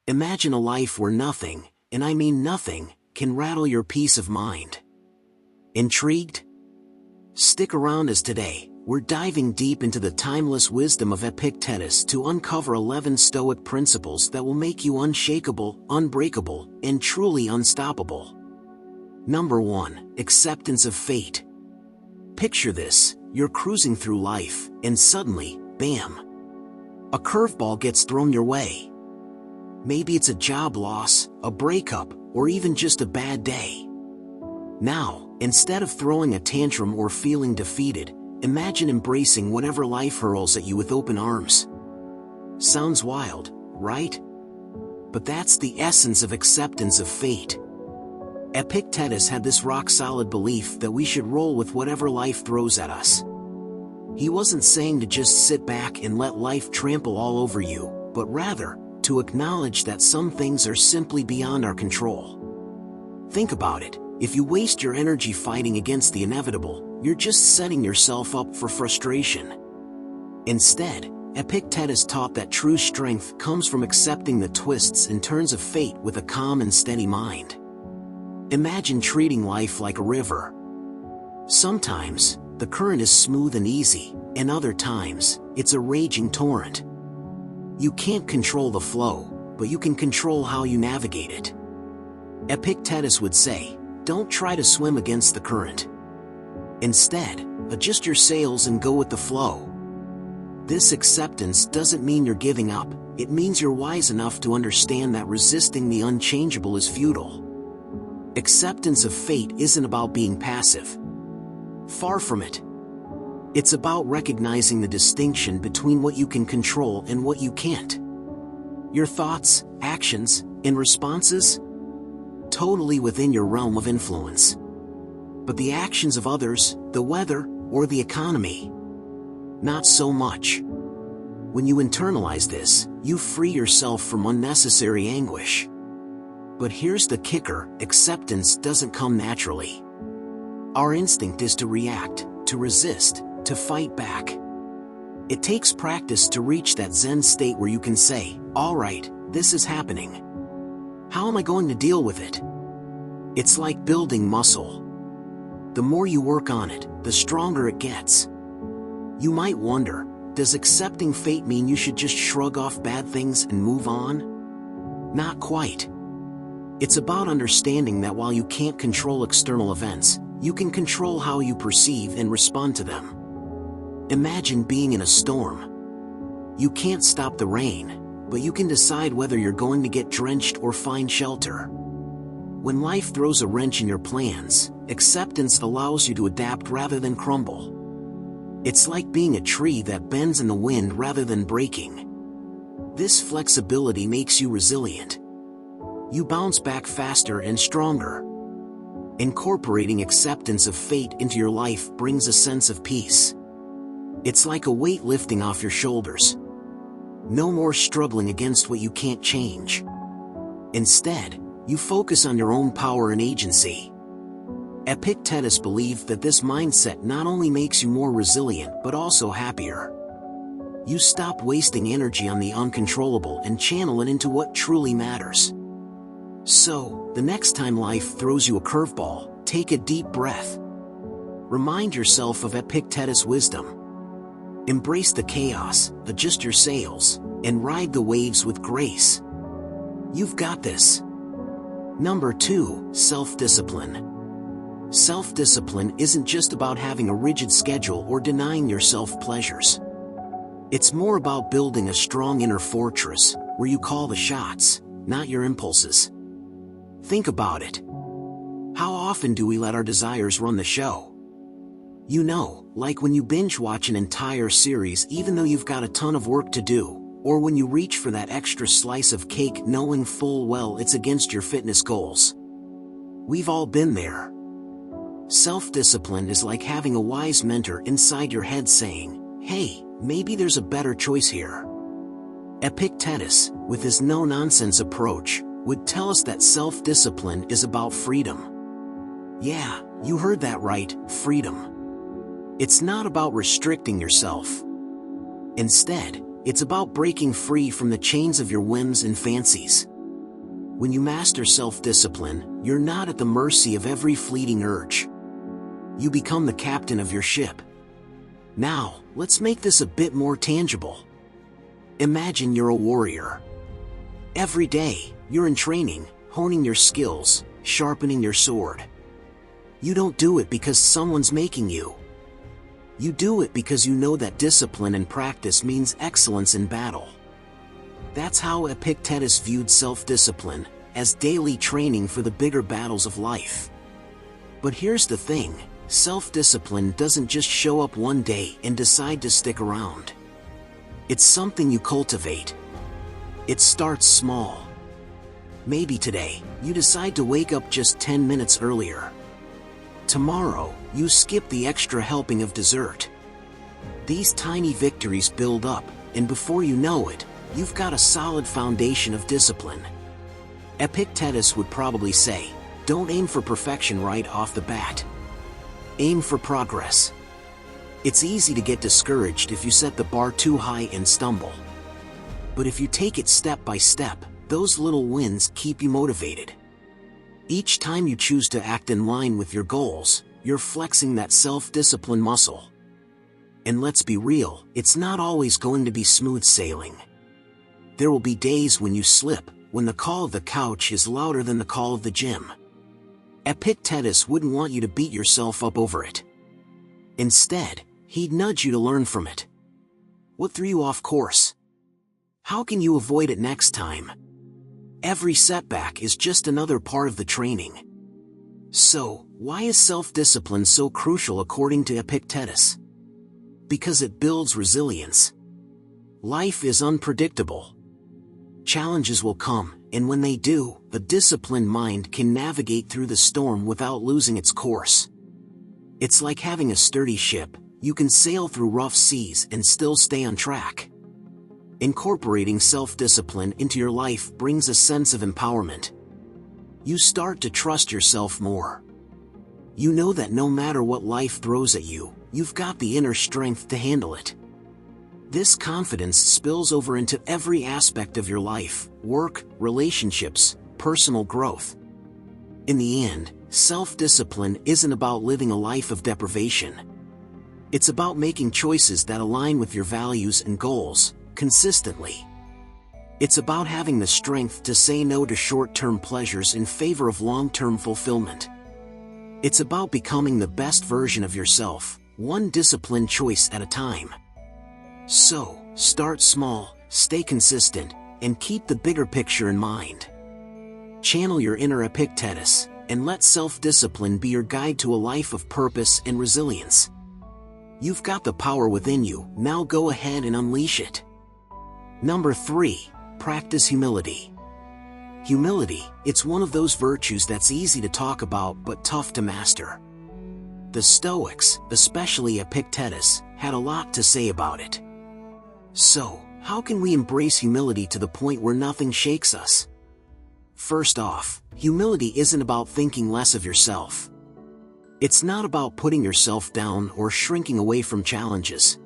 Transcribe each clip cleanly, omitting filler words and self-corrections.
Imagine a life where nothing, and I mean nothing, can rattle your peace of mind. Intrigued? Stick around, as today, we're diving deep into the timeless wisdom of Epictetus to uncover 11 Stoic principles that will make you unshakable, unbreakable, and truly unstoppable. Number 1. Acceptance of fate. Picture this: you're cruising through life, and suddenly, bam! A curveball gets thrown your way. Maybe it's a job loss, a breakup, or even just a bad day. Now, instead of throwing a tantrum or feeling defeated, imagine embracing whatever life hurls at you with open arms. Sounds wild, right? But that's the essence of acceptance of fate. Epictetus had this rock-solid belief that we should roll with whatever life throws at us. He wasn't saying to just sit back and let life trample all over you, but rather, to acknowledge that some things are simply beyond our control. Think about it: if you waste your energy fighting against the inevitable, you're just setting yourself up for frustration. Instead, Epictetus taught that true strength comes from accepting the twists and turns of fate with a calm and steady mind. Imagine treating life like a river. Sometimes, the current is smooth and easy, and other times, it's a raging torrent. You can't control the flow, but you can control how you navigate it. Epictetus would say, don't try to swim against the current. Instead, adjust your sails and go with the flow. This acceptance doesn't mean you're giving up, it means you're wise enough to understand that resisting the unchangeable is futile. Acceptance of fate isn't about being passive. Far from it. It's about recognizing the distinction between what you can control and what you can't. Your thoughts, actions, and responses? Totally within your realm of influence. But the actions of others, the weather, or the economy? Not so much. When you internalize this, you free yourself from unnecessary anguish. But here's the kicker: acceptance doesn't come naturally. Our instinct is to react, to resist, to fight back. It takes practice to reach that Zen state where you can say, all right, this is happening. How am I going to deal with it? It's like building muscle. The more you work on it, the stronger it gets. You might wonder, does accepting fate mean you should just shrug off bad things and move on? Not quite. It's about understanding that while you can't control external events, you can control how you perceive and respond to them. Imagine being in a storm. You can't stop the rain, but you can decide whether you're going to get drenched or find shelter. When life throws a wrench in your plans, acceptance allows you to adapt rather than crumble. It's like being a tree that bends in the wind rather than breaking. This flexibility makes you resilient. You bounce back faster and stronger. Incorporating acceptance of fate into your life brings a sense of peace. It's like a weight lifting off your shoulders. No more struggling against what you can't change. Instead, you focus on your own power and agency. Epictetus believed that this mindset not only makes you more resilient but also happier. You stop wasting energy on the uncontrollable and channel it into what truly matters. So, the next time life throws you a curveball, take a deep breath. Remind yourself of Epictetus' wisdom. Embrace the chaos, adjust your sails, and ride the waves with grace. You've got this. Number 2, self-discipline. Self-discipline isn't just about having a rigid schedule or denying yourself pleasures. It's more about building a strong inner fortress, where you call the shots, not your impulses. Think about it. How often do we let our desires run the show? You know, like when you binge watch an entire series even though you've got a ton of work to do, or when you reach for that extra slice of cake knowing full well it's against your fitness goals. We've all been there. Self-discipline is like having a wise mentor inside your head saying, hey, maybe there's a better choice here. Epictetus, with his no-nonsense approach, would tell us that self-discipline is about freedom. Yeah, you heard that right, freedom. It's not about restricting yourself. Instead, it's about breaking free from the chains of your whims and fancies. When you master self-discipline, you're not at the mercy of every fleeting urge. You become the captain of your ship. Now, let's make this a bit more tangible. Imagine you're a warrior. Every day, you're in training, honing your skills, sharpening your sword. You don't do it because someone's making you. You do it because you know that discipline and practice means excellence in battle. That's how Epictetus viewed self-discipline, as daily training for the bigger battles of life. But here's the thing, self-discipline doesn't just show up one day and decide to stick around. It's something you cultivate. It starts small. Maybe today, you decide to wake up just 10 minutes earlier. Tomorrow, you skip the extra helping of dessert. These tiny victories build up, and before you know it, you've got a solid foundation of discipline. Epictetus would probably say, don't aim for perfection right off the bat. Aim for progress. It's easy to get discouraged if you set the bar too high and stumble. But if you take it step by step, those little wins keep you motivated. Each time you choose to act in line with your goals, you're flexing that self-discipline muscle. And let's be real, it's not always going to be smooth sailing. There will be days when you slip, when the call of the couch is louder than the call of the gym. Epictetus wouldn't want you to beat yourself up over it. Instead, he'd nudge you to learn from it. What threw you off course? How can you avoid it next time? Every setback is just another part of the training. So, why is self-discipline so crucial according to Epictetus? Because it builds resilience. Life is unpredictable. Challenges will come, and when they do, the disciplined mind can navigate through the storm without losing its course. It's like having a sturdy ship. You can sail through rough seas and still stay on track. Incorporating self-discipline into your life brings a sense of empowerment. You start to trust yourself more. You know that no matter what life throws at you, you've got the inner strength to handle it. This confidence spills over into every aspect of your life: work, relationships, personal growth. In the end, self-discipline isn't about living a life of deprivation. It's about making choices that align with your values and goals, consistently. It's about having the strength to say no to short-term pleasures in favor of long-term fulfillment. It's about becoming the best version of yourself, one disciplined choice at a time. So, start small, stay consistent, and keep the bigger picture in mind. Channel your inner Epictetus, and let self-discipline be your guide to a life of purpose and resilience. You've got the power within you, now go ahead and unleash it. Number 3, practice humility. Humility, it's one of those virtues that's easy to talk about but tough to master. The Stoics, especially Epictetus, had a lot to say about it. So, how can we embrace humility to the point where nothing shakes us? First off, humility isn't about thinking less of yourself. It's not about putting yourself down or shrinking away from challenges.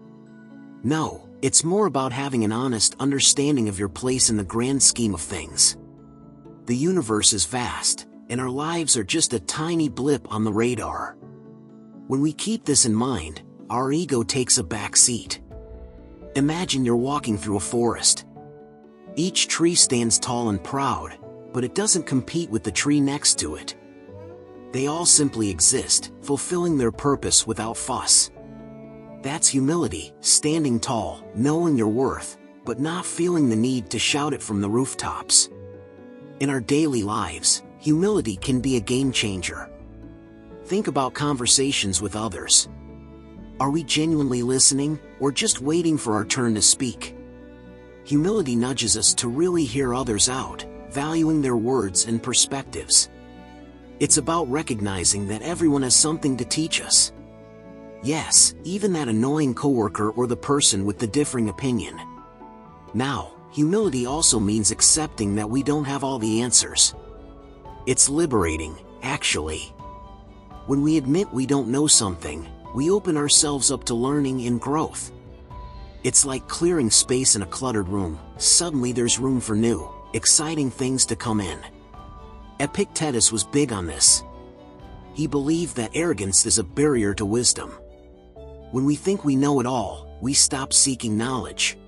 No, it's more about having an honest understanding of your place in the grand scheme of things. The universe is vast, and our lives are just a tiny blip on the radar. When we keep this in mind, our ego takes a back seat. Imagine you're walking through a forest. Each tree stands tall and proud, but it doesn't compete with the tree next to it. They all simply exist, fulfilling their purpose without fuss. That's humility, standing tall, knowing your worth, but not feeling the need to shout it from the rooftops. In our daily lives, humility can be a game changer. Think about conversations with others. Are we genuinely listening, or just waiting for our turn to speak? Humility nudges us to really hear others out, valuing their words and perspectives. It's about recognizing that everyone has something to teach us. Yes, even that annoying coworker or the person with the differing opinion. Now, humility also means accepting that we don't have all the answers. It's liberating, actually. When we admit we don't know something, we open ourselves up to learning and growth. It's like clearing space in a cluttered room. Suddenly there's room for new, exciting things to come in. Epictetus was big on this. He believed that arrogance is a barrier to wisdom. When we think we know it all, we stop seeking knowledge.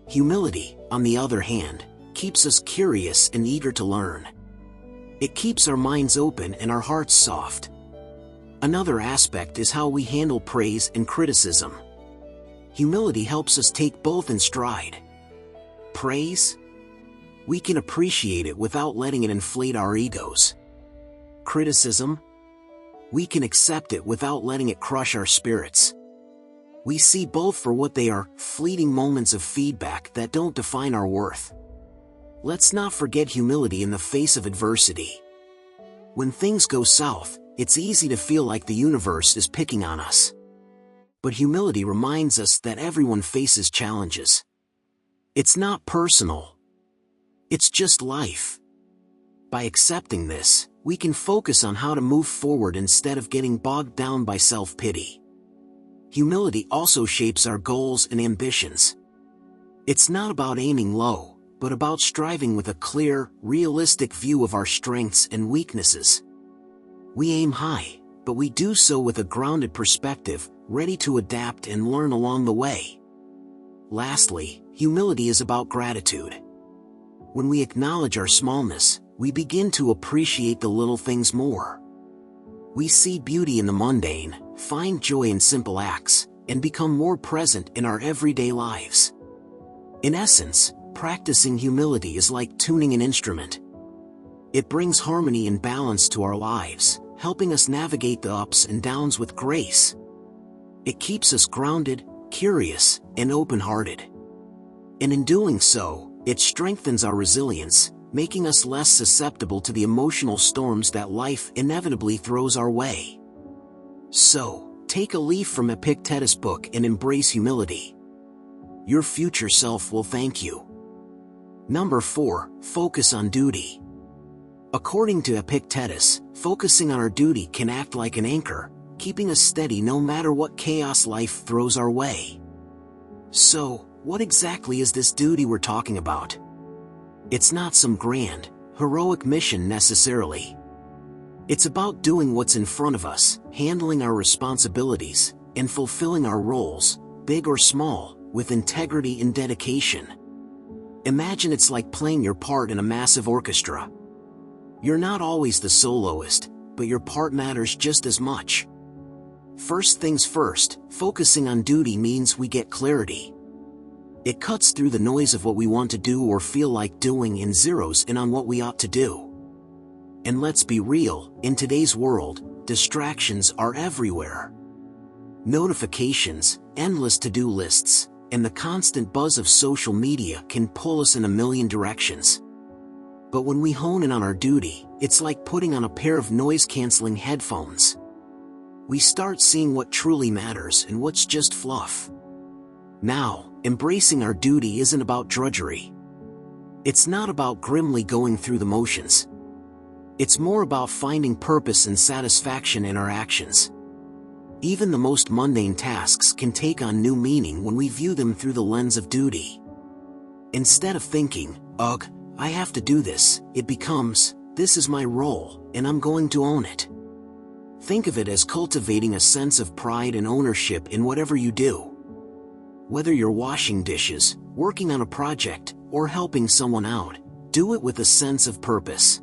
Humility, on the other hand, keeps us curious and eager to learn. It keeps our minds open and our hearts soft. Another aspect is how we handle praise and criticism. Humility helps us take both in stride. Praise? We can appreciate it without letting it inflate our egos. Criticism? We can accept it without letting it crush our spirits. We see both for what they are, fleeting moments of feedback that don't define our worth. Let's not forget humility in the face of adversity. When things go south, it's easy to feel like the universe is picking on us. But humility reminds us that everyone faces challenges. It's not personal. It's just life. By accepting this, we can focus on how to move forward instead of getting bogged down by self-pity. Humility also shapes our goals and ambitions. It's not about aiming low, but about striving with a clear, realistic view of our strengths and weaknesses. We aim high, but we do so with a grounded perspective, ready to adapt and learn along the way. Lastly, humility is about gratitude. When we acknowledge our smallness, we begin to appreciate the little things more. We see beauty in the mundane, find joy in simple acts, and become more present in our everyday lives. In essence, practicing humility is like tuning an instrument. It brings harmony and balance to our lives, helping us navigate the ups and downs with grace. It keeps us grounded, curious, and open-hearted. And in doing so, it strengthens our resilience, making us less susceptible to the emotional storms that life inevitably throws our way. So, take a leaf from Epictetus' book and embrace humility. Your future self will thank you. Number 4, focus on duty. According to Epictetus, focusing on our duty can act like an anchor, keeping us steady no matter what chaos life throws our way. So, what exactly is this duty we're talking about? It's not some grand, heroic mission necessarily. It's about doing what's in front of us, handling our responsibilities, and fulfilling our roles, big or small, with integrity and dedication. Imagine it's like playing your part in a massive orchestra. You're not always the soloist, but your part matters just as much. First things first, focusing on duty means we get clarity. It cuts through the noise of what we want to do or feel like doing and zeroes in on what we ought to do. And let's be real, in today's world, distractions are everywhere. Notifications, endless to-do lists, and the constant buzz of social media can pull us in a million directions. But when we hone in on our duty, it's like putting on a pair of noise-canceling headphones. We start seeing what truly matters and what's just fluff. Now, embracing our duty isn't about drudgery. It's not about grimly going through the motions. It's more about finding purpose and satisfaction in our actions. Even the most mundane tasks can take on new meaning when we view them through the lens of duty. Instead of thinking, ugh, I have to do this, it becomes, this is my role, and I'm going to own it. Think of it as cultivating a sense of pride and ownership in whatever you do. Whether you're washing dishes, working on a project, or helping someone out, do it with a sense of purpose.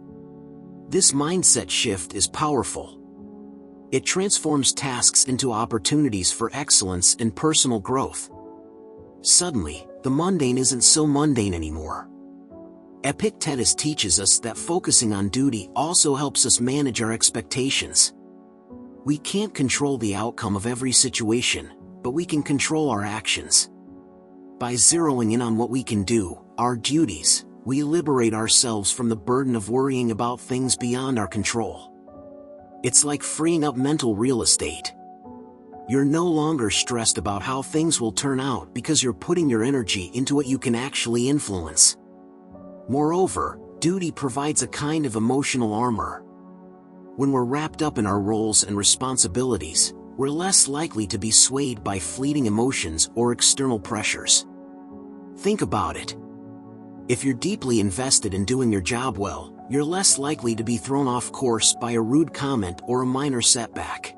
This mindset shift is powerful. It transforms tasks into opportunities for excellence and personal growth. Suddenly, the mundane isn't so mundane anymore. Epictetus teaches us that focusing on duty also helps us manage our expectations. We can't control the outcome of every situation, but we can control our actions. By zeroing in on what we can do, our duties, we liberate ourselves from the burden of worrying about things beyond our control. It's like freeing up mental real estate. You're no longer stressed about how things will turn out because you're putting your energy into what you can actually influence. Moreover, duty provides a kind of emotional armor. When we're wrapped up in our roles and responsibilities, we're less likely to be swayed by fleeting emotions or external pressures. Think about it. If you're deeply invested in doing your job well, you're less likely to be thrown off course by a rude comment or a minor setback.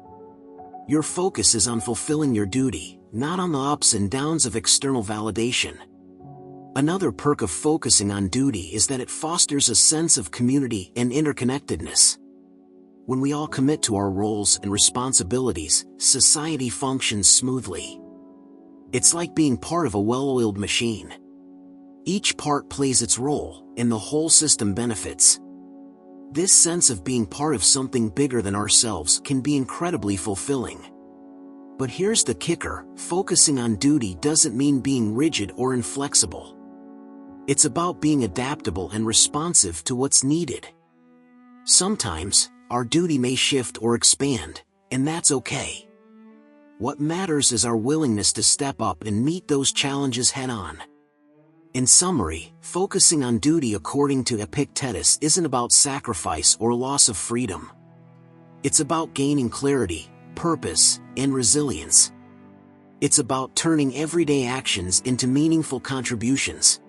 Your focus is on fulfilling your duty, not on the ups and downs of external validation. Another perk of focusing on duty is that it fosters a sense of community and interconnectedness. When we all commit to our roles and responsibilities, society functions smoothly. It's like being part of a well-oiled machine. Each part plays its role, and the whole system benefits. This sense of being part of something bigger than ourselves can be incredibly fulfilling. But here's the kicker: focusing on duty doesn't mean being rigid or inflexible. It's about being adaptable and responsive to what's needed. Sometimes, our duty may shift or expand, and that's okay. What matters is our willingness to step up and meet those challenges head-on. In summary, focusing on duty according to Epictetus isn't about sacrifice or loss of freedom. It's about gaining clarity, purpose, and resilience. It's about turning everyday actions into meaningful contributions.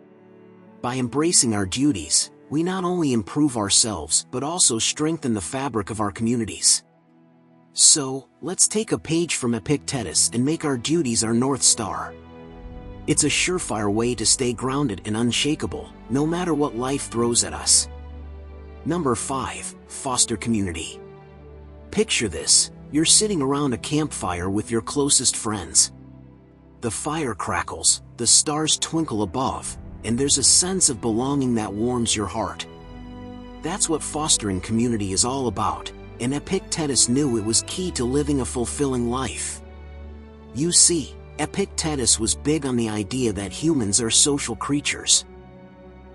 By embracing our duties, we not only improve ourselves but also strengthen the fabric of our communities. So, let's take a page from Epictetus and make our duties our North Star. It's a surefire way to stay grounded and unshakable, no matter what life throws at us. Number 5. Foster community. Picture this: you're sitting around a campfire with your closest friends. The fire crackles, the stars twinkle above, and there's a sense of belonging that warms your heart. That's what fostering community is all about, and Epictetus knew it was key to living a fulfilling life. You see, Epictetus was big on the idea that humans are social creatures.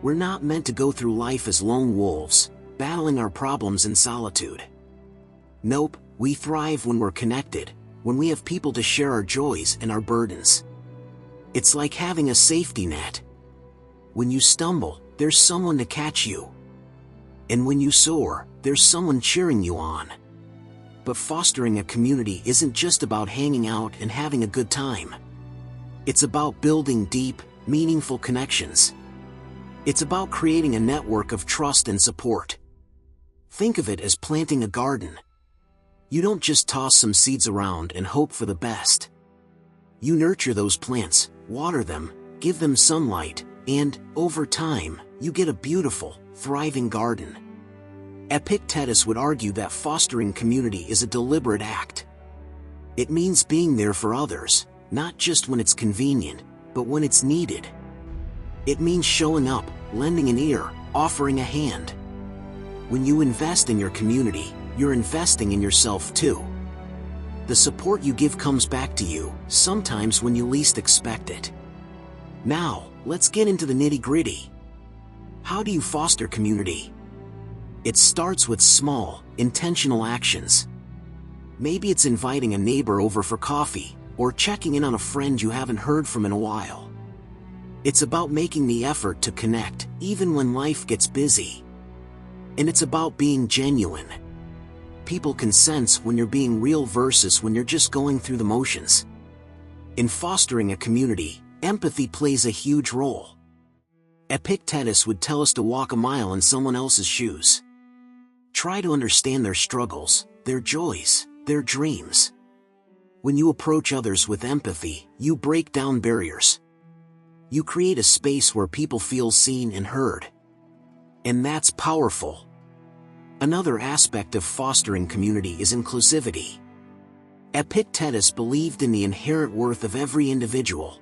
We're not meant to go through life as lone wolves, battling our problems in solitude. Nope, we thrive when we're connected, when we have people to share our joys and our burdens. It's like having a safety net. When you stumble, there's someone to catch you. And when you soar, there's someone cheering you on. But fostering a community isn't just about hanging out and having a good time. It's about building deep, meaningful connections. It's about creating a network of trust and support. Think of it as planting a garden. You don't just toss some seeds around and hope for the best. You nurture those plants, water them, give them sunlight, and, over time, you get a beautiful, thriving garden. Epictetus would argue that fostering community is a deliberate act. It means being there for others, not just when it's convenient, but when it's needed. It means showing up, lending an ear, offering a hand. When you invest in your community, you're investing in yourself too. The support you give comes back to you, sometimes when you least expect it. Now, let's get into the nitty-gritty. How do you foster community? It starts with small, intentional actions. Maybe it's inviting a neighbor over for coffee, or checking in on a friend you haven't heard from in a while. It's about making the effort to connect, even when life gets busy. And it's about being genuine. People can sense when you're being real versus when you're just going through the motions. In fostering a community, empathy plays a huge role. Epictetus would tell us to walk a mile in someone else's shoes. Try to understand their struggles, their joys, their dreams. When you approach others with empathy, you break down barriers. You create a space where people feel seen and heard. And that's powerful. Another aspect of fostering community is inclusivity. Epictetus believed in the inherent worth of every individual.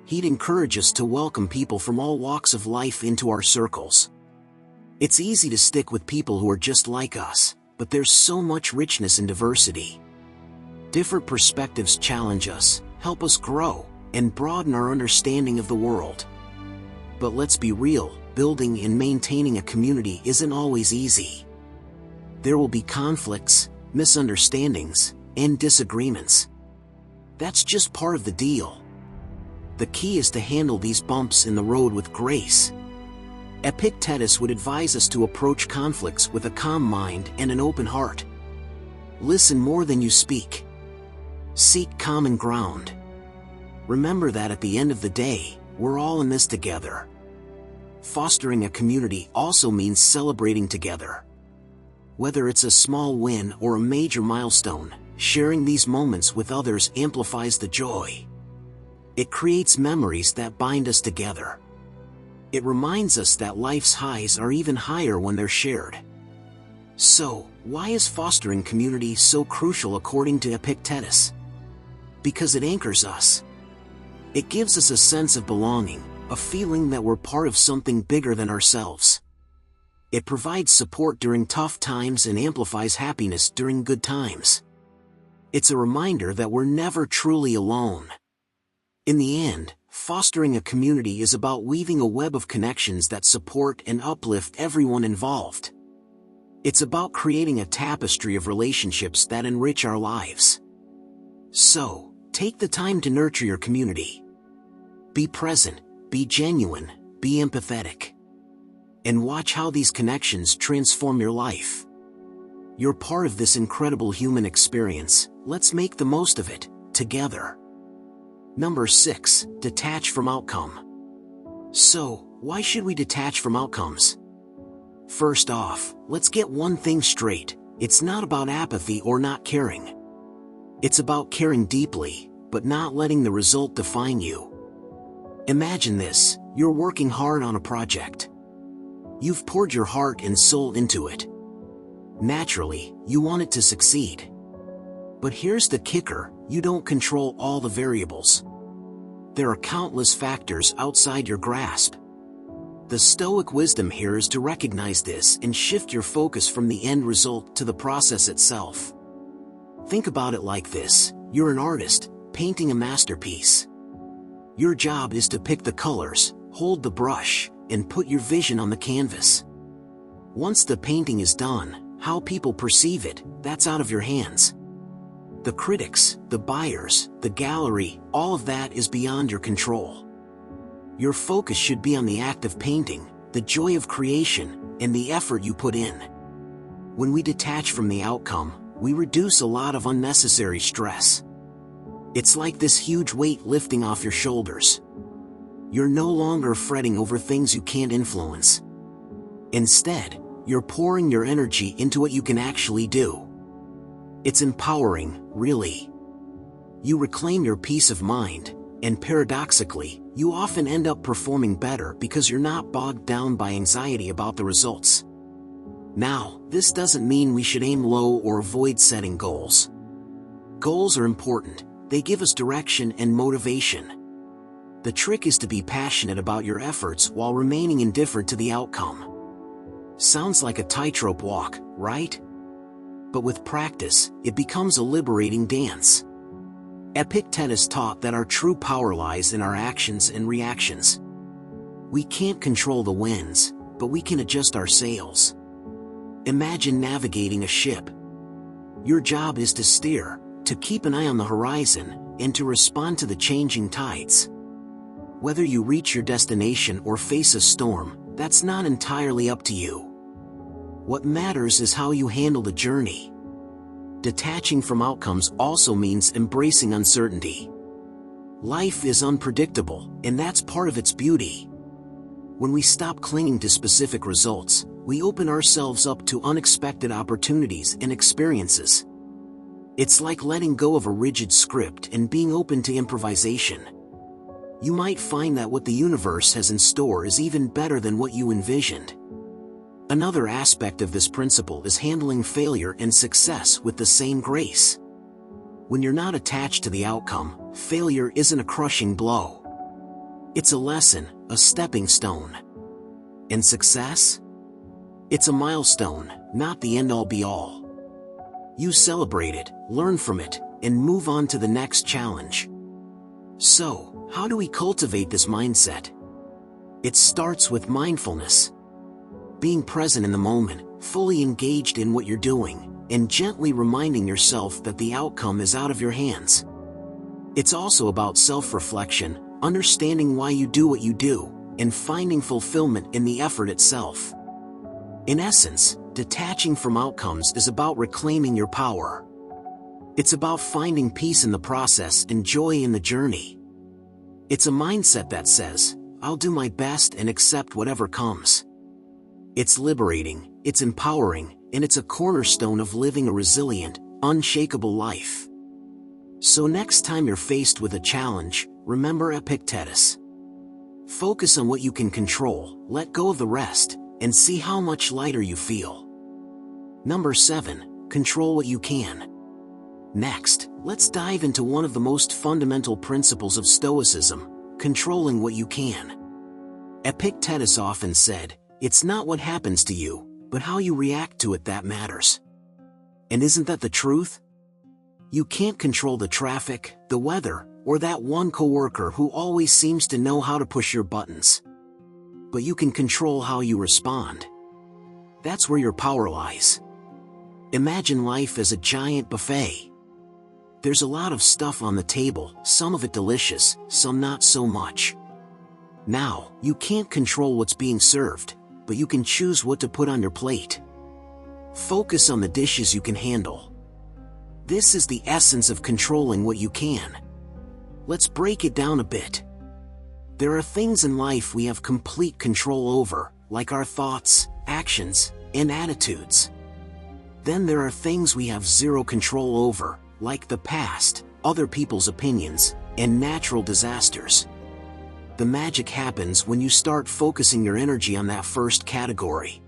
He'd encourage us to welcome people from all walks of life into our circles. It's easy to stick with people who are just like us, but there's so much richness in diversity. Different perspectives challenge us, help us grow, and broaden our understanding of the world. But let's be real, building and maintaining a community isn't always easy. There will be conflicts, misunderstandings, and disagreements. That's just part of the deal. The key is to handle these bumps in the road with grace. Epictetus would advise us to approach conflicts with a calm mind and an open heart. Listen more than you speak. Seek common ground. Remember that at the end of the day, we're all in this together. fostering a community also means celebrating together. Whether it's a small win or a major milestone, sharing these moments with others amplifies the joy. It creates memories that bind us together. It reminds us that life's highs are even higher when they're shared. So, why is fostering community so crucial according to Epictetus? Because it anchors us. It gives us a sense of belonging, a feeling that we're part of something bigger than ourselves. It provides support during tough times and amplifies happiness during good times. It's a reminder that we're never truly alone. In the end, fostering a community is about weaving a web of connections that support and uplift everyone involved. It's about creating a tapestry of relationships that enrich our lives. So, take the time to nurture your community. Be present, be genuine, be empathetic. And watch how these connections transform your life. You're part of this incredible human experience. Let's make the most of it, together. Number 6, detach from outcome. So, why should we detach from outcomes? First off, let's get one thing straight. It's not about apathy or not caring. It's about caring deeply, but not letting the result define you. Imagine this, you're working hard on a project. You've poured your heart and soul into it. Naturally, you want it to succeed. But here's the kicker, you don't control all the variables. There are countless factors outside your grasp. The Stoic wisdom here is to recognize this and shift your focus from the end result to the process itself. Think about it like this, you're an artist, painting a masterpiece. Your job is to pick the colors, hold the brush, and put your vision on the canvas. Once the painting is done, how people perceive it, that's out of your hands. The critics, the buyers, the gallery, all of that is beyond your control. Your focus should be on the act of painting, the joy of creation, and the effort you put in. When we detach from the outcome, we reduce a lot of unnecessary stress. It's like this huge weight lifting off your shoulders. You're no longer fretting over things you can't influence. Instead, you're pouring your energy into what you can actually do. It's empowering, really. You reclaim your peace of mind, and paradoxically, you often end up performing better because you're not bogged down by anxiety about the results. Now, this doesn't mean we should aim low or avoid setting goals. Goals are important, they give us direction and motivation. The trick is to be passionate about your efforts while remaining indifferent to the outcome. Sounds like a tightrope walk, right? But with practice, it becomes a liberating dance. Epictetus taught that our true power lies in our actions and reactions. We can't control the winds, but we can adjust our sails. Imagine navigating a ship. Your job is to steer, to keep an eye on the horizon, and to respond to the changing tides. Whether you reach your destination or face a storm, that's not entirely up to you. What matters is how you handle the journey. Detaching from outcomes also means embracing uncertainty. Life is unpredictable, and that's part of its beauty. When we stop clinging to specific results, we open ourselves up to unexpected opportunities and experiences. It's like letting go of a rigid script and being open to improvisation. You might find that what the universe has in store is even better than what you envisioned. Another aspect of this principle is handling failure and success with the same grace. When you're not attached to the outcome, failure isn't a crushing blow. It's a lesson, a stepping stone. And success? It's a milestone, not the end-all be-all. You celebrate it, learn from it, and move on to the next challenge. So, how do we cultivate this mindset? It starts with mindfulness. Being present in the moment, fully engaged in what you're doing, and gently reminding yourself that the outcome is out of your hands. It's also about self-reflection, understanding why you do what you do, and finding fulfillment in the effort itself. In essence, detaching from outcomes is about reclaiming your power. It's about finding peace in the process and joy in the journey. It's a mindset that says, I'll do my best and accept whatever comes. It's liberating, it's empowering, and it's a cornerstone of living a resilient, unshakable life. So next time you're faced with a challenge, remember Epictetus. Focus on what you can control, let go of the rest, and see how much lighter you feel. Number 7. Control what you can. Next, let's dive into one of the most fundamental principles of Stoicism, controlling what you can. Epictetus often said, "It's not what happens to you, but how you react to it that matters." And isn't that the truth? You can't control the traffic, the weather, or that one coworker who always seems to know how to push your buttons. But you can control how you respond. That's where your power lies. Imagine life as a giant buffet. There's a lot of stuff on the table, some of it delicious, some not so much. Now, you can't control what's being served, but you can choose what to put on your plate. Focus on the dishes you can handle. This is the essence of controlling what you can. Let's break it down a bit. There are things in life we have complete control over, like our thoughts, actions, and attitudes. Then there are things we have zero control over, like the past, other people's opinions, and natural disasters. The magic happens when you start focusing your energy on that first category.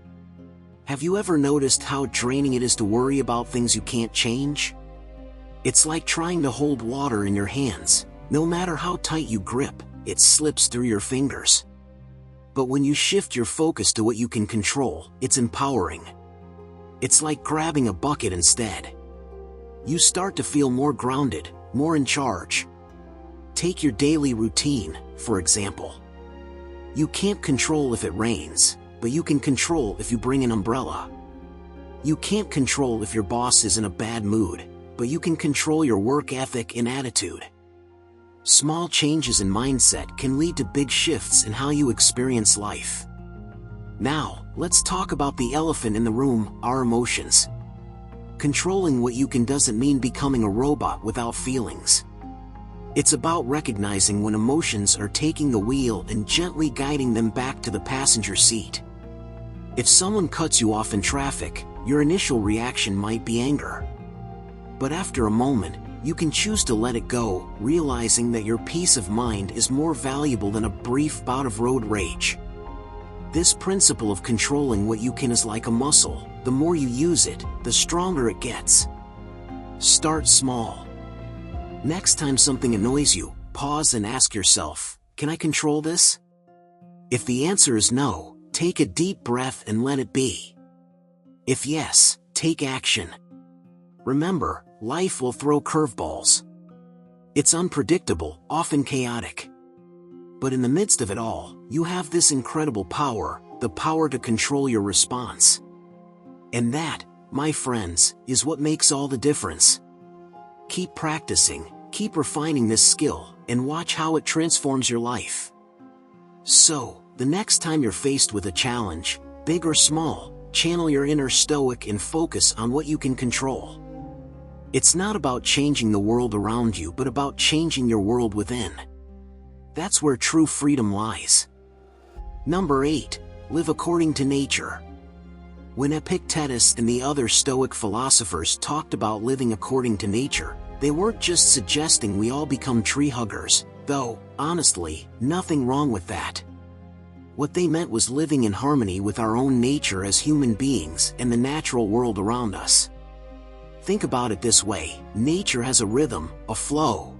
Have you ever noticed how draining it is to worry about things you can't change? It's like trying to hold water in your hands. No matter how tight you grip, it slips through your fingers. But when you shift your focus to what you can control, it's empowering. It's like grabbing a bucket instead. You start to feel more grounded, more in charge. Take your daily routine, for example. You can't control if it rains, but you can control if you bring an umbrella. You can't control if your boss is in a bad mood, but you can control your work ethic and attitude. Small changes in mindset can lead to big shifts in how you experience life. Now, let's talk about the elephant in the room, our emotions. Controlling what you can doesn't mean becoming a robot without feelings. It's about recognizing when emotions are taking the wheel and gently guiding them back to the passenger seat. If someone cuts you off in traffic, your initial reaction might be anger. But after a moment, you can choose to let it go, realizing that your peace of mind is more valuable than a brief bout of road rage. This principle of controlling what you can is like a muscle. The more you use it, the stronger it gets. Start small. Next time something annoys you, pause and ask yourself, can I control this? If the answer is no, take a deep breath and let it be. If yes, take action. Remember, life will throw curveballs. It's unpredictable, often chaotic. But in the midst of it all, you have this incredible power, the power to control your response. And that, my friends, is what makes all the difference. Keep practicing, keep refining this skill, and watch how it transforms your life. So, the next time you're faced with a challenge, big or small, channel your inner Stoic and focus on what you can control. It's not about changing the world around you but about changing your world within. That's where true freedom lies. Number 8. Live according to nature. When Epictetus and the other Stoic philosophers talked about living according to nature, they weren't just suggesting we all become tree huggers, though, honestly, nothing wrong with that. What they meant was living in harmony with our own nature as human beings and the natural world around us. Think about it this way, nature has a rhythm, a flow.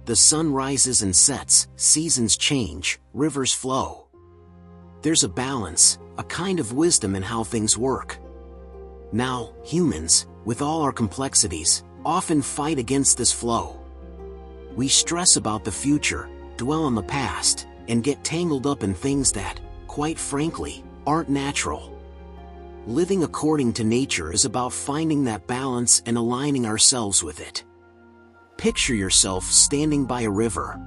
The sun rises and sets, seasons change, rivers flow. There's a balance, a kind of wisdom in how things work. Now, humans, with all our complexities, often fight against this flow. We stress about the future, dwell on the past, and get tangled up in things that, quite frankly, aren't natural. Living according to nature is about finding that balance and aligning ourselves with it. Picture yourself standing by a river.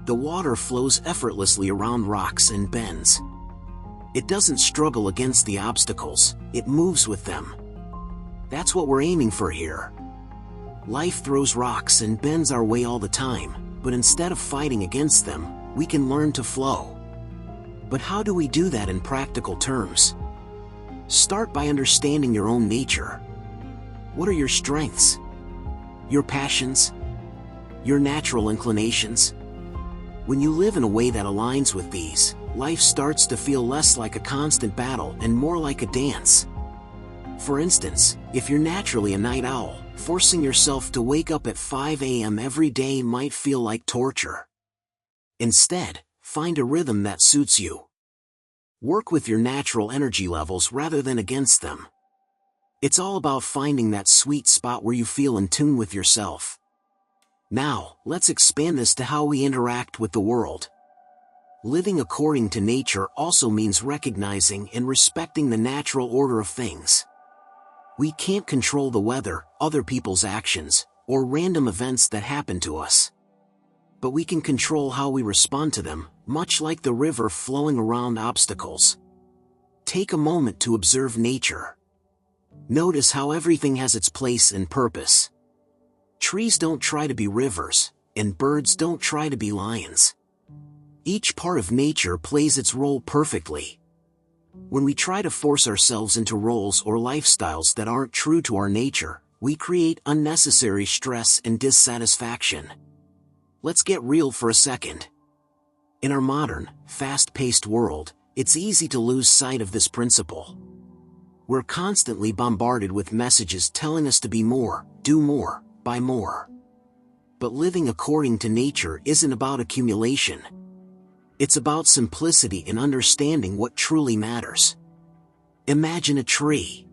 The water flows effortlessly around rocks and bends. It doesn't struggle against the obstacles, it moves with them. That's what we're aiming for here. Life throws rocks and bends our way all the time, but instead of fighting against them, we can learn to flow. But how do we do that in practical terms? Start by understanding your own nature. What are your strengths? Your passions? Your natural inclinations? When you live in a way that aligns with these, life starts to feel less like a constant battle and more like a dance. For instance, if you're naturally a night owl, forcing yourself to wake up at 5 a.m. every day might feel like torture. Instead, find a rhythm that suits you. Work with your natural energy levels rather than against them. It's all about finding that sweet spot where you feel in tune with yourself. Now, let's expand this to how we interact with the world. Living according to nature also means recognizing and respecting the natural order of things. We can't control the weather, other people's actions, or random events that happen to us. But we can control how we respond to them, much like the river flowing around obstacles. Take a moment to observe nature. Notice how everything has its place and purpose. Trees don't try to be rivers, and birds don't try to be lions. Each part of nature plays its role perfectly. When we try to force ourselves into roles or lifestyles that aren't true to our nature, we create unnecessary stress and dissatisfaction. Let's get real for a second. In our modern, fast-paced world, it's easy to lose sight of this principle. We're constantly bombarded with messages telling us to be more, do more, buy more. But living according to nature isn't about accumulation. It's about simplicity and understanding what truly matters. Imagine a tree.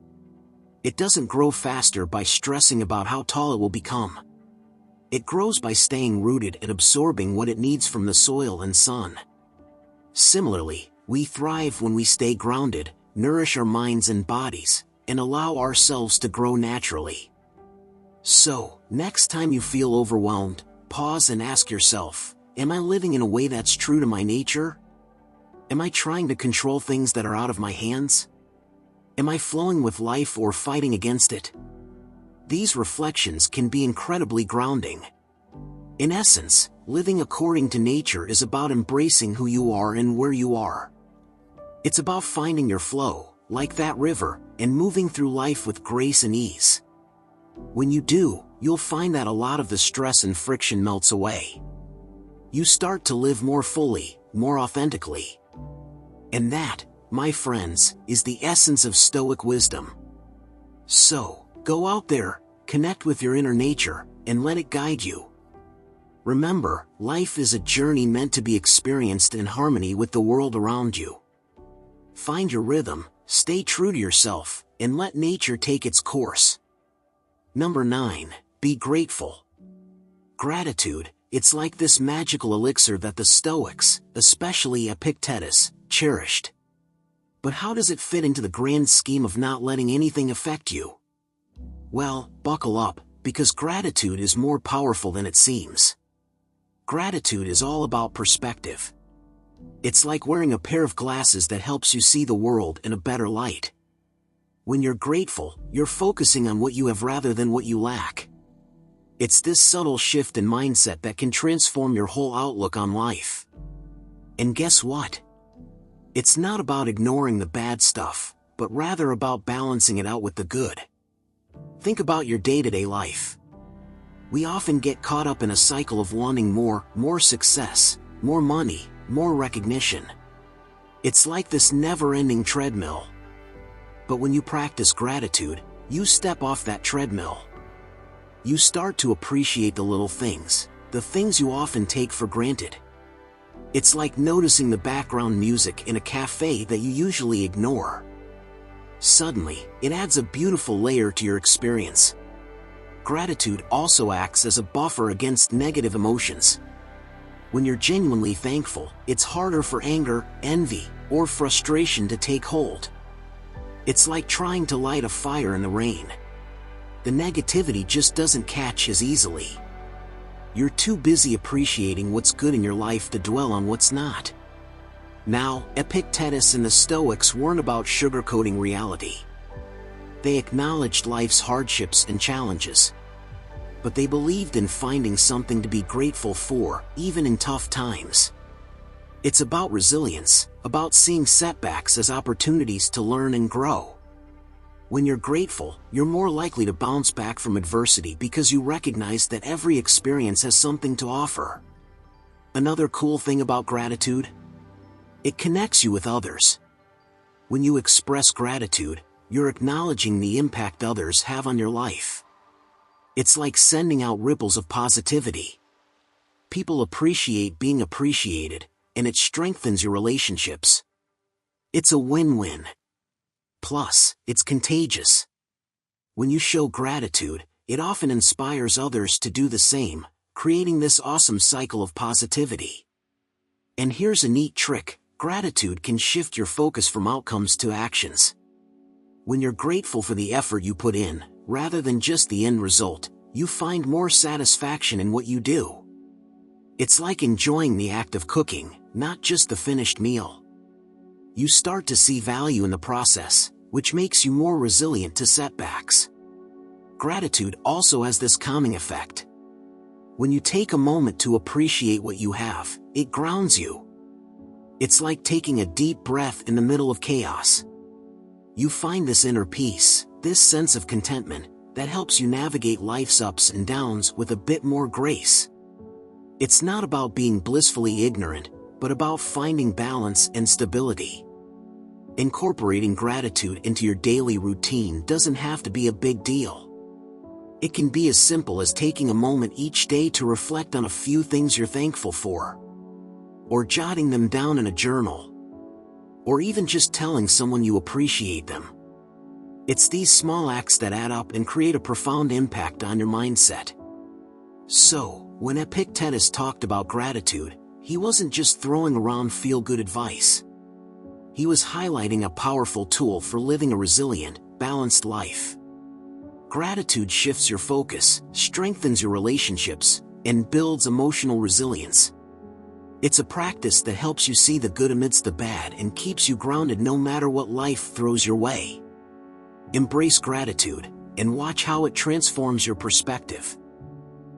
It doesn't grow faster by stressing about how tall it will become. It grows by staying rooted and absorbing what it needs from the soil and sun. Similarly, we thrive when we stay grounded, nourish our minds and bodies, and allow ourselves to grow naturally. So, next time you feel overwhelmed, pause and ask yourself, am I living in a way that's true to my nature? Am I trying to control things that are out of my hands? Am I flowing with life or fighting against it? These reflections can be incredibly grounding. In essence, living according to nature is about embracing who you are and where you are. It's about finding your flow, like that river, and moving through life with grace and ease. When you do, you'll find that a lot of the stress and friction melts away. You start to live more fully, more authentically. And that, my friends, is the essence of Stoic wisdom. So, go out there, connect with your inner nature, and let it guide you. Remember, life is a journey meant to be experienced in harmony with the world around you. Find your rhythm, stay true to yourself, and let nature take its course. Number 9, be grateful. Gratitude, it's like this magical elixir that the Stoics, especially Epictetus, cherished. But how does it fit into the grand scheme of not letting anything affect you? Well, buckle up, because gratitude is more powerful than it seems. Gratitude is all about perspective. It's like wearing a pair of glasses that helps you see the world in a better light. When you're grateful, you're focusing on what you have rather than what you lack. It's this subtle shift in mindset that can transform your whole outlook on life. And guess what? It's not about ignoring the bad stuff, but rather about balancing it out with the good. Think about your day-to-day life. We often get caught up in a cycle of wanting more success, more money, more recognition. It's like this never-ending treadmill. But when you practice gratitude, you step off that treadmill. You start to appreciate the little things, the things you often take for granted. It's like noticing the background music in a cafe that you usually ignore. Suddenly, it adds a beautiful layer to your experience. Gratitude also acts as a buffer against negative emotions. When you're genuinely thankful, it's harder for anger, envy, or frustration to take hold. It's like trying to light a fire in the rain. The negativity just doesn't catch as easily. You're too busy appreciating what's good in your life to dwell on what's not. Now, Epictetus and the Stoics weren't about sugarcoating reality. They acknowledged life's hardships and challenges. But they believed in finding something to be grateful for, even in tough times. It's about resilience, about seeing setbacks as opportunities to learn and grow. When you're grateful, you're more likely to bounce back from adversity because you recognize that every experience has something to offer. Another cool thing about gratitude? It connects you with others. When you express gratitude, you're acknowledging the impact others have on your life. It's like sending out ripples of positivity. People appreciate being appreciated, and it strengthens your relationships. It's a win-win. Plus, it's contagious. When you show gratitude, it often inspires others to do the same, creating this awesome cycle of positivity. And here's a neat trick: gratitude can shift your focus from outcomes to actions. When you're grateful for the effort you put in, rather than just the end result, you find more satisfaction in what you do. It's like enjoying the act of cooking, not just the finished meal. You start to see value in the process, which makes you more resilient to setbacks. Gratitude also has this calming effect. When you take a moment to appreciate what you have, it grounds you. It's like taking a deep breath in the middle of chaos. You find this inner peace, this sense of contentment, that helps you navigate life's ups and downs with a bit more grace. It's not about being blissfully ignorant, but about finding balance and stability. Incorporating gratitude into your daily routine doesn't have to be a big deal. It can be as simple as taking a moment each day to reflect on a few things you're thankful for, or jotting them down in a journal, or even just telling someone you appreciate them. It's these small acts that add up and create a profound impact on your mindset. So, when Epictetus talked about gratitude, he wasn't just throwing around feel-good advice. He was highlighting a powerful tool for living a resilient, balanced life. Gratitude shifts your focus, strengthens your relationships, and builds emotional resilience. It's a practice that helps you see the good amidst the bad and keeps you grounded no matter what life throws your way. Embrace gratitude, and watch how it transforms your perspective.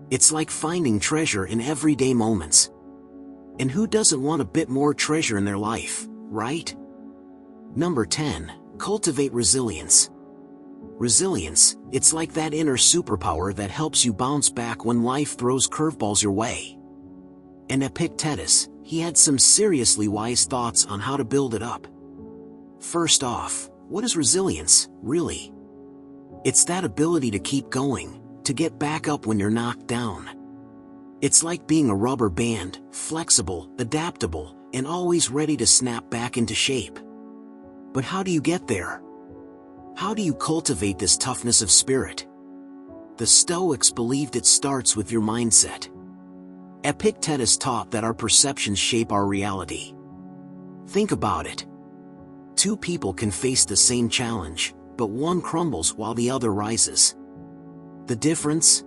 It's like finding treasure in everyday moments. And who doesn't want a bit more treasure in their life, right? Number 10. Cultivate resilience. Resilience, it's like that inner superpower that helps you bounce back when life throws curveballs your way. And Epictetus, he had some seriously wise thoughts on how to build it up. First off, what is resilience, really? It's that ability to keep going, to get back up when you're knocked down. It's like being a rubber band, flexible, adaptable, and always ready to snap back into shape. But how do you get there? How do you cultivate this toughness of spirit? The Stoics believed it starts with your mindset. Epictetus taught that our perceptions shape our reality. Think about it. Two people can face the same challenge, but one crumbles while the other rises. The difference?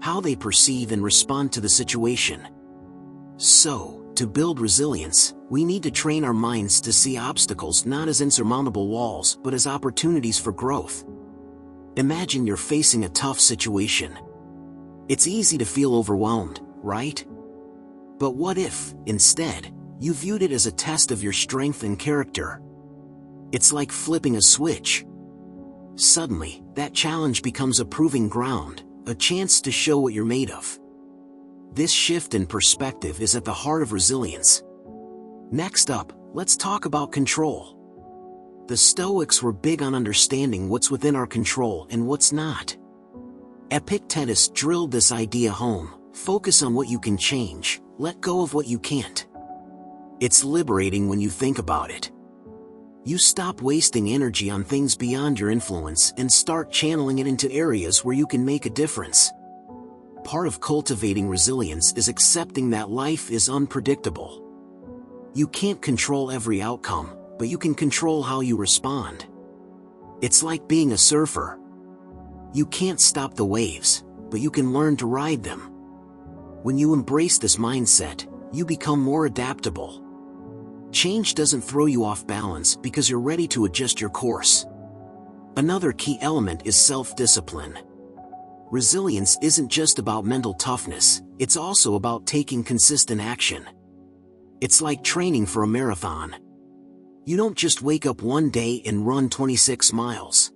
How they perceive and respond to the situation. So, to build resilience, we need to train our minds to see obstacles not as insurmountable walls but as opportunities for growth. Imagine you're facing a tough situation. It's easy to feel overwhelmed, right? But what if, instead, you viewed it as a test of your strength and character? It's like flipping a switch. Suddenly, that challenge becomes a proving ground, a chance to show what you're made of. This shift in perspective is at the heart of resilience. Next up, let's talk about control. The Stoics were big on understanding what's within our control and what's not. Epictetus drilled this idea home: focus on what you can change, let go of what you can't. It's liberating when you think about it. You stop wasting energy on things beyond your influence and start channeling it into areas where you can make a difference. Part of cultivating resilience is accepting that life is unpredictable. You can't control every outcome, but you can control how you respond. It's like being a surfer. You can't stop the waves, but you can learn to ride them. When you embrace this mindset, you become more adaptable. Change doesn't throw you off balance because you're ready to adjust your course. Another key element is self-discipline. Resilience isn't just about mental toughness, it's also about taking consistent action. It's like training for a marathon. You don't just wake up one day and run 26 miles.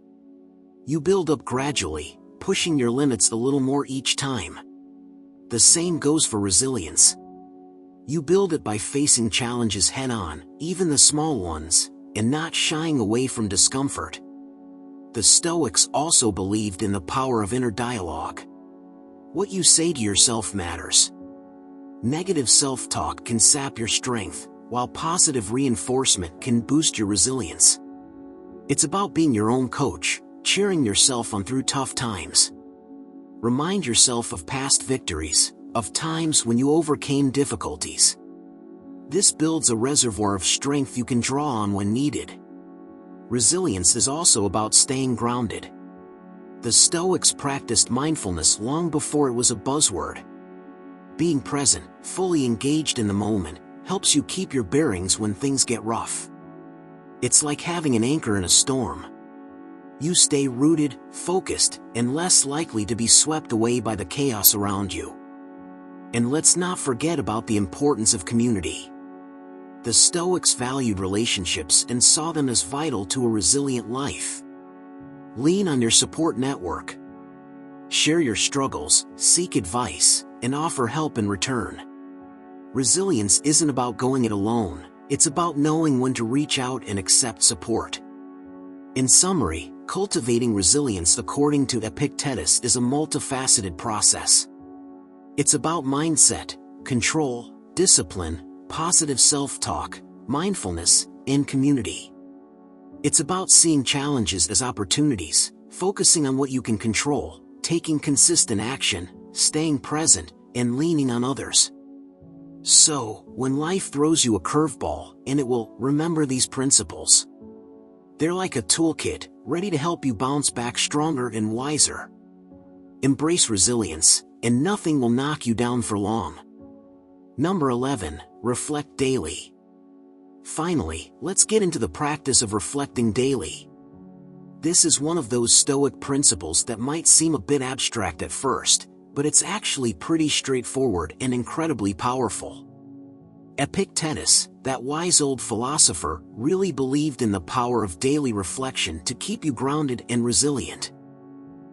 You build up gradually, pushing your limits a little more each time. The same goes for resilience. You build it by facing challenges head-on, even the small ones, and not shying away from discomfort. The Stoics also believed in the power of inner dialogue. What you say to yourself matters. Negative self-talk can sap your strength, while positive reinforcement can boost your resilience. It's about being your own coach, cheering yourself on through tough times. Remind yourself of past victories, of times when you overcame difficulties. This builds a reservoir of strength you can draw on when needed. Resilience is also about staying grounded. The Stoics practiced mindfulness long before it was a buzzword. Being present, fully engaged in the moment, helps you keep your bearings when things get rough. It's like having an anchor in a storm. You stay rooted, focused, and less likely to be swept away by the chaos around you. And let's not forget about the importance of community. The Stoics valued relationships and saw them as vital to a resilient life. Lean on your support network. Share your struggles, seek advice, and offer help in return. Resilience isn't about going it alone, it's about knowing when to reach out and accept support. In summary, cultivating resilience according to Epictetus is a multifaceted process. It's about mindset, control, discipline, positive self-talk, mindfulness, and community. It's about seeing challenges as opportunities, focusing on what you can control, taking consistent action, staying present, and leaning on others. So, when life throws you a curveball, and it will, remember these principles. They're like a toolkit, ready to help you bounce back stronger and wiser. Embrace resilience, and nothing will knock you down for long. Number 11, reflect daily. Finally, let's get into the practice of reflecting daily. This is one of those Stoic principles that might seem a bit abstract at first, but it's actually pretty straightforward and incredibly powerful. Epictetus, that wise old philosopher, really believed in the power of daily reflection to keep you grounded and resilient.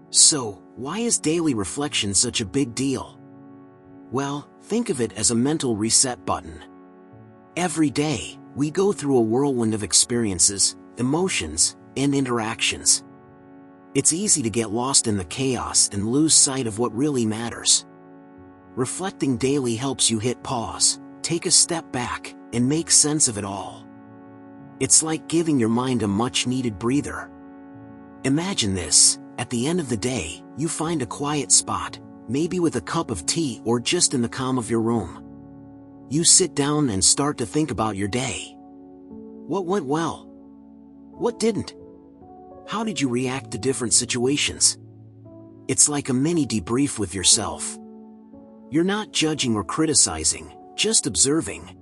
So, why is daily reflection such a big deal? Well, think of it as a mental reset button. Every day, we go through a whirlwind of experiences, emotions, and interactions. It's easy to get lost in the chaos and lose sight of what really matters. Reflecting daily helps you hit pause, take a step back, and make sense of it all. It's like giving your mind a much-needed breather. Imagine this, at the end of the day, you find a quiet spot, maybe with a cup of tea or just in the calm of your room. You sit down and start to think about your day. What went well? What didn't? How did you react to different situations? It's like a mini debrief with yourself. You're not judging or criticizing, just observing.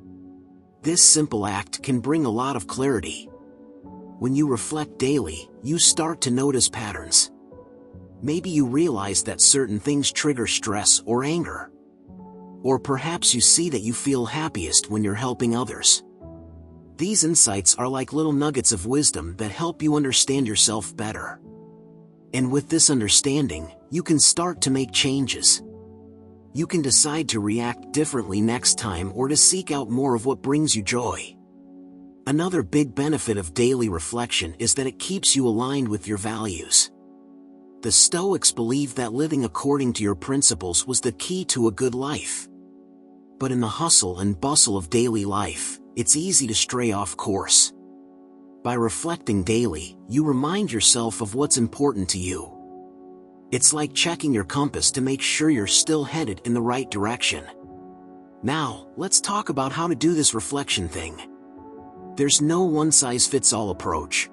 This simple act can bring a lot of clarity. When you reflect daily, you start to notice patterns. Maybe you realize that certain things trigger stress or anger. Or perhaps you see that you feel happiest when you're helping others. These insights are like little nuggets of wisdom that help you understand yourself better. And with this understanding, you can start to make changes. You can decide to react differently next time or to seek out more of what brings you joy. Another big benefit of daily reflection is that it keeps you aligned with your values. The Stoics believed that living according to your principles was the key to a good life. But in the hustle and bustle of daily life, it's easy to stray off course. By reflecting daily, you remind yourself of what's important to you. It's like checking your compass to make sure you're still headed in the right direction. Now, let's talk about how to do this reflection thing. There's no one-size-fits-all approach.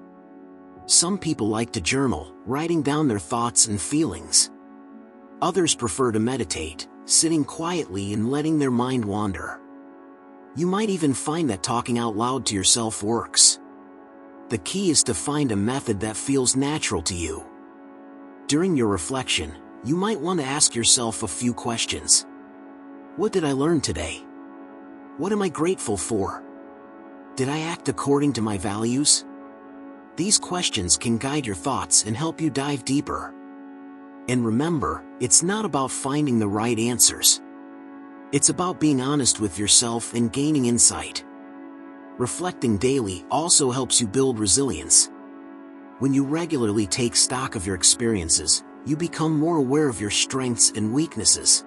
Some people like to journal, writing down their thoughts and feelings. Others prefer to meditate, sitting quietly and letting their mind wander. You might even find that talking out loud to yourself works. The key is to find a method that feels natural to you. During your reflection, you might want to ask yourself a few questions. What did I learn today? What am I grateful for? Did I act according to my values? These questions can guide your thoughts and help you dive deeper. And remember, it's not about finding the right answers. It's about being honest with yourself and gaining insight. Reflecting daily also helps you build resilience. When you regularly take stock of your experiences, you become more aware of your strengths and weaknesses.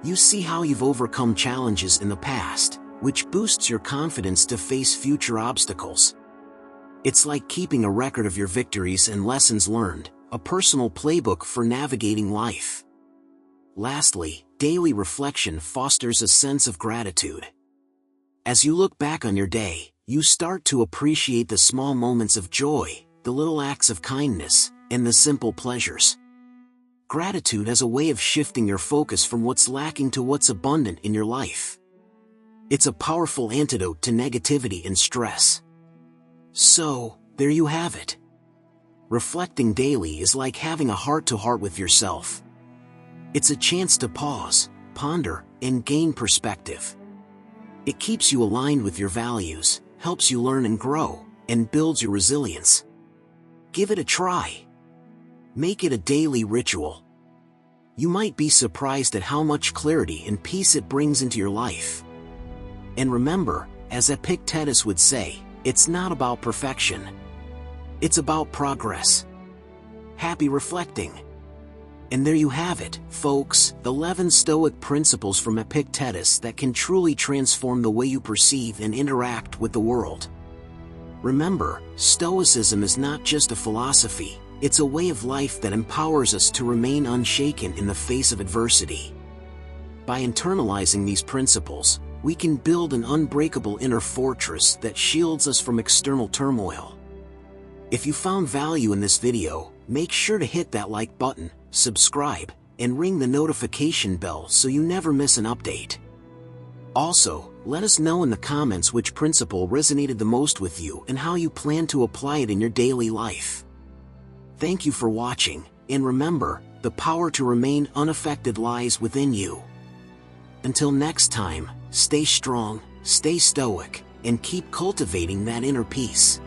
You see how you've overcome challenges in the past, which boosts your confidence to face future obstacles. It's like keeping a record of your victories and lessons learned, a personal playbook for navigating life. Lastly, daily reflection fosters a sense of gratitude. As you look back on your day, you start to appreciate the small moments of joy, the little acts of kindness, and the simple pleasures. Gratitude has a way of shifting your focus from what's lacking to what's abundant in your life. It's a powerful antidote to negativity and stress. So, there you have it. Reflecting daily is like having a heart-to-heart with yourself. It's a chance to pause, ponder, and gain perspective. It keeps you aligned with your values, helps you learn and grow, and builds your resilience. Give it a try. Make it a daily ritual. You might be surprised at how much clarity and peace it brings into your life. And remember, as Epictetus would say, it's not about perfection. It's about progress. Happy reflecting. And there you have it, folks, the 11 Stoic principles from Epictetus that can truly transform the way you perceive and interact with the world. Remember, Stoicism is not just a philosophy, it's a way of life that empowers us to remain unshaken in the face of adversity. By internalizing these principles, we can build an unbreakable inner fortress that shields us from external turmoil. If you found value in this video, make sure to hit that like button, subscribe, and ring the notification bell so you never miss an update. Also, let us know in the comments which principle resonated the most with you and how you plan to apply it in your daily life. Thank you for watching, and remember, the power to remain unaffected lies within you. Until next time, stay strong, stay stoic, and keep cultivating that inner peace.